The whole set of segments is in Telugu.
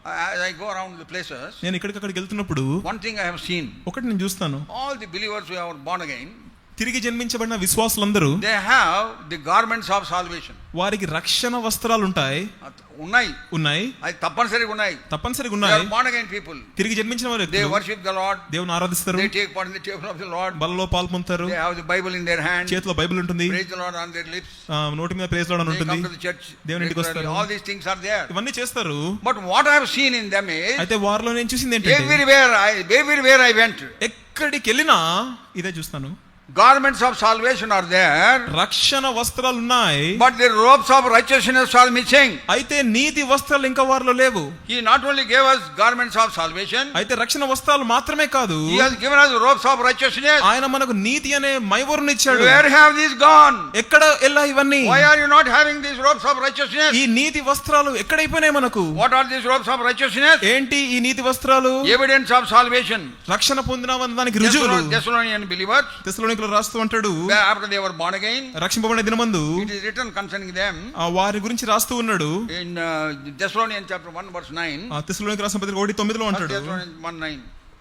as I go around the places, నేను ఇక్కడికి వెళ్తున్నప్పుడు one thing I have seen, ఒకటి నేను చూస్తాను, all the believers who are born again, తిరిగి జన్మించబడిన విశ్వాసులందరూ they have the garments of salvation. వారికి రక్షణ వస్త్రాలు ఉంటాయి. అది తప్పనిసరిగా ఉన్నాయి. ఉన్నాయి. born again people, తిరిగి జన్మించిన వారు they worship the Lord, దేవుని ఆరాధిస్తారు, they take part in the table of the Lord, బలలో పాల్పొందుతారు, they have the Bible in their hand, చేతిలో బైబిల్ ఉంటుంది, praise the Lord on their lips, నోటి మీద ప్రైజ్ లార్డ్ అని ఉంటుంది, they come to the church, దేవుని ఇంటికి వస్తారు. all these things are there, ఇవన్నీ చేస్తారు. but what I have seen in them is, అయితే వారిలో నేను చూసింది ఏంటంటే, everywhere I went, ఎక్కడికి వెళ్ళినా ఇదే చూస్తాను, garments of salvation are there, రక్షణ వస్త్రాలు ఉన్నాయి, but the robes of righteousness are missing. అయితే నీతి వస్త్రాలు ఇంకా వారిలో లేవు. He not only gave us garments of salvation, అయితే రక్షణ వస్త్రాలు మాత్రమే కాదు, he has given us robes of righteousness. ఆయన మనకు నీతి అనే మైవరుని ఇచ్చాడు. Where have these gone? ఎక్కడ వెళ్ళా ఇవన్నీ? Why are you not having these robes of righteousness? ఈ నీతి వస్త్రాలు ఎక్కడైపోయినాయి మనకు? What are these robes of righteousness? ఏంటి ఈ నీతి వస్త్రాలు? Evidence of salvation. రక్షణ పొందినామన్న దానికి రుజువులు. Thessalonian believers, తెస్సలోనికలో రాస్తూ అంటాడు, after they were born again, రక్షింపబడిన దినమందు it is written concerning them, వారి గురించి రాస్తూ ఉన్నాడు. in Thessalonians chapter 1 verse 9, తెస్సలోనికల రాసిన పత్రిక 1:9 అంటాడు, Thessalonians 1:9,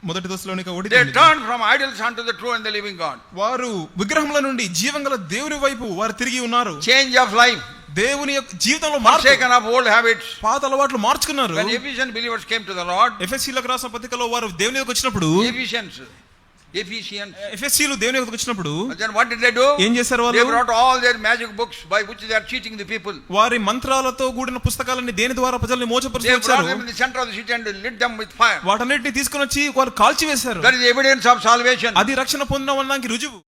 మొదటి తెస్సలోనిక they 1:9, turned from idols unto the true and the living God. వారు విగ్రహముల నుండి జీవంగల దేవుని వైపు వారు తిరిగి ఉన్నారు. Change of life, దేవుని యొక్క జీవితంలో మార్పు, forsaken of old habits. పాత అలవాట్లు మార్చుకున్నారు. When Ephesian believers came to the Lord, ఎఫెసీయులకు రాసిన పత్రికలో వారు దేవుని యొద్దకు వచ్చినప్పుడు, ఎఫెసీయులు దేవుని యొద్దకు వచ్చినప్పుడు, then what did they do? ఏం చేశారు వాళ్ళు? They brought all their magic books by which they are cheating the people. వారి మంత్రాలతో కూడిన పుస్తకాలన్నీ దేని ద్వారా ప్రజల్ని మోసపరుస్తూ They brought వచ్చారు. them in the center of the city and lit them with fire. వాటన్నిటిని తీసుకొని వచ్చి వారు కాల్చివేశారు. That is evidence of salvation. అది రక్షణ పొందిన వాళ్ళకి రుజువు.